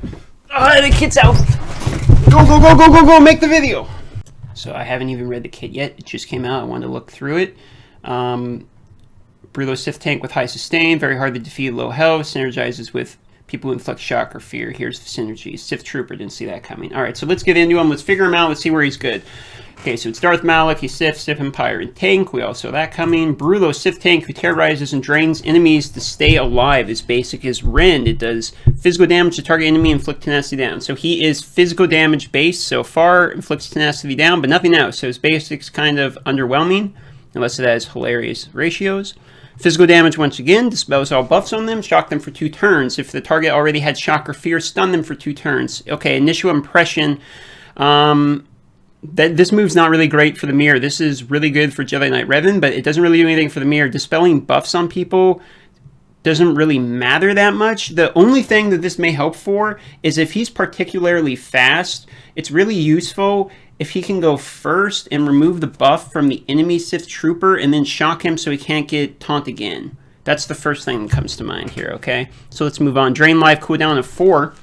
The kit's out. Go, go, go, go, go, go, make the video. So I haven't even read the kit yet. It just came out. I wanted to look through it. Brullo Sith tank with high sustain, very hard to defeat, low health, synergizes with people who inflict shock or fear. Here's the synergy. Sith Trooper, didn't see that coming. All right, so let's get into him. Let's figure him out. Let's see where he's good. Okay, so it's Darth Malak. He's Sith Empire, and tank. We all saw that coming. Brullo Sith tank who terrorizes and drains enemies to stay alive. His basic is rend. It does physical damage to target enemy, inflict tenacity down. So he is physical damage based so far, inflicts tenacity down, but nothing else. So his basic's kind of underwhelming, unless it has hilarious ratios. Physical damage, once again, dispels all buffs on them, shock them for 2 turns. If the target already had shock or fear, stun them for 2 turns. Okay, initial impression. This move's not really great for the mirror. This is really good for Jedi Knight Revan, but it doesn't really do anything for the mirror. Dispelling buffs on people doesn't really matter that much. The only thing that this may help for is if he's particularly fast, it's really useful if he can go first and remove the buff from the enemy Sith Trooper and then shock him so he can't get taunt again. That's the first thing that comes to mind here, okay? So let's move on. Drain life, cooldown of 4.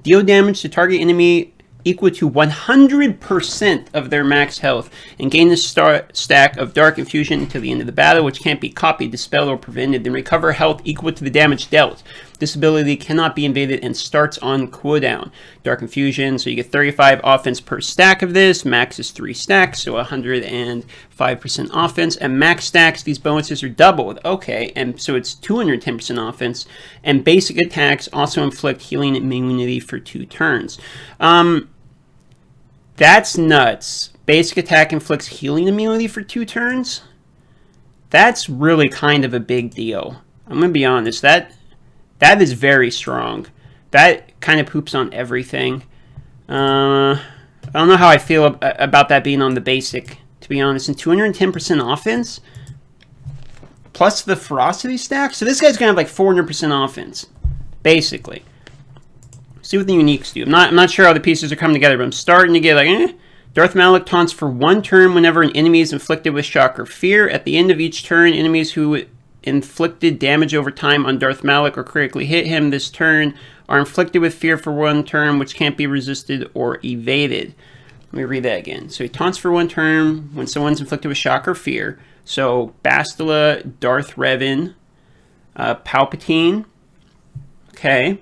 Deal damage to target enemy equal to 100% of their max health, and gain the stack of Dark Infusion until the end of the battle, which can't be copied, dispelled, or prevented. Then recover health equal to the damage dealt. This ability cannot be invaded and starts on cooldown. Dark Infusion, so you get 35 offense per stack of this. Max is 3 stacks, so 105% offense. And max stacks, these bonuses are doubled. Okay, and so it's 210% offense. And basic attacks also inflict healing immunity for 2 turns. That's nuts. Basic attack inflicts healing immunity for 2 turns? That's really kind of a big deal. I'm going to be honest. That is very strong. That kind of poops on everything. I don't know how I feel about that being on the basic, to be honest. And 210% offense? Plus the ferocity stack? So this guy's going to have like 400% offense, basically. See what the uniques do. I'm not sure how the pieces are coming together, but I'm starting to get like, Darth Malak taunts for 1 turn whenever an enemy is inflicted with shock or fear. At the end of each turn, enemies who inflicted damage over time on Darth Malak or critically hit him this turn are inflicted with fear for 1 turn, which can't be resisted or evaded. Let me read that again. So he taunts for 1 turn when someone's inflicted with shock or fear. So Bastila, Darth Revan, Palpatine. Okay.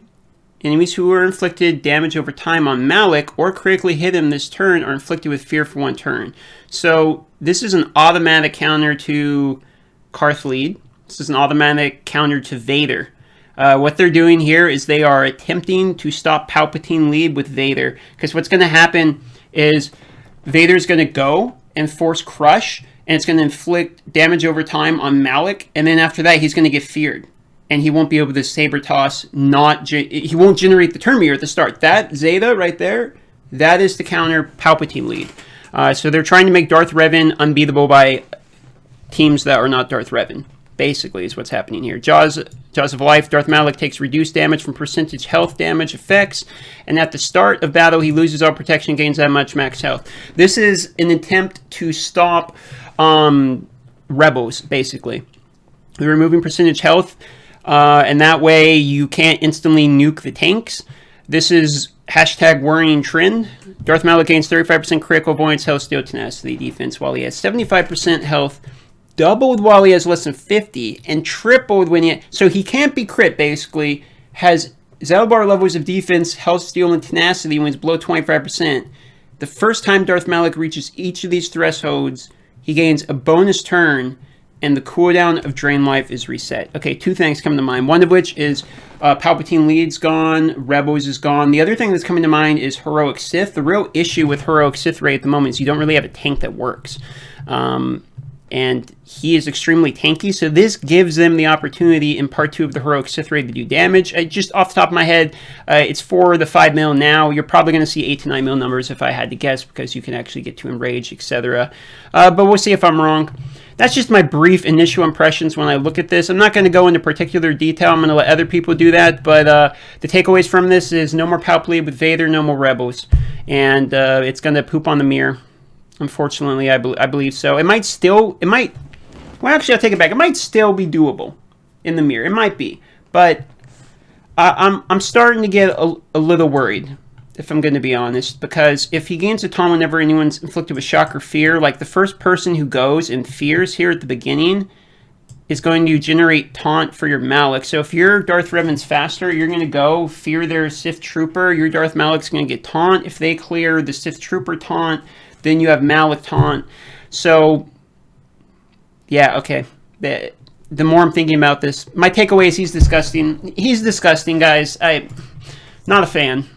Enemies who are inflicted damage over time on Malak or critically hit him this turn are inflicted with fear for 1 turn. So this is an automatic counter to Carth Lead. This is an automatic counter to Vader. What they're doing here is they are attempting to stop Palpatine Lead with Vader. Because what's going to happen is Vader's going to go and force Crush, and it's going to inflict damage over time on Malak, and then after that he's going to get feared. And he won't be able to saber toss, he won't generate the turn meter at the start. That Zeta right there, that is the counter Palpatine Lead. So they're trying to make Darth Revan unbeatable by teams that are not Darth Revan, basically, is what's happening here. Jaws of Life, Darth Malak takes reduced damage from percentage health damage effects, and at the start of battle, he loses all protection, gains that much max health. This is an attempt to stop rebels, basically. We're removing percentage health. And that way you can't instantly nuke the tanks. This is hashtag worrying trend. Darth Malak gains 35% critical avoidance, health, steal, tenacity, defense, while he has 75% health, doubled while he has less than 50, and tripled when he... So he can't be crit, basically. Has Zalbar levels of defense, health, steal, and tenacity when it's below 25%. The first time Darth Malak reaches each of these thresholds, he gains a bonus turn, and the cooldown of Drain Life is reset. Okay, 2 things come to mind. One of which is Palpatine Lead's gone, Rebels is gone. The other thing that's coming to mind is Heroic Sith. The real issue with Heroic Sith Ray at the moment is you don't really have a tank that works. And he is extremely tanky, so this gives them the opportunity in Part 2 of the Heroic Sith Ray to do damage. Just off the top of my head, it's 4 to 5 mil now. You're probably going to see 8 to 9 mil numbers if I had to guess, because you can actually get to Enrage, etc. But we'll see if I'm wrong. That's just my brief initial impressions when I look at this. I'm not going to go into particular detail. I'm going to let other people do that. But the takeaways from this is no more Palp Lead with Vader, no more Rebels. And it's going to poop on the mirror. Unfortunately, I believe so. Well, actually, I'll take it back. It might still be doable in the mirror. It might be. But I'm starting to get a little worried, if I'm going to be honest, because if he gains a taunt whenever anyone's inflicted with shock or fear, like the first person who goes and fears here at the beginning is going to generate taunt for your Malak. So if your Darth Revan's faster, you're going to go fear their Sith Trooper. Your Darth Malak's going to get taunt. If they clear the Sith Trooper taunt, then you have Malak taunt. So, yeah, okay. The more I'm thinking about this, my takeaway is he's disgusting. He's disgusting, guys. Not a fan.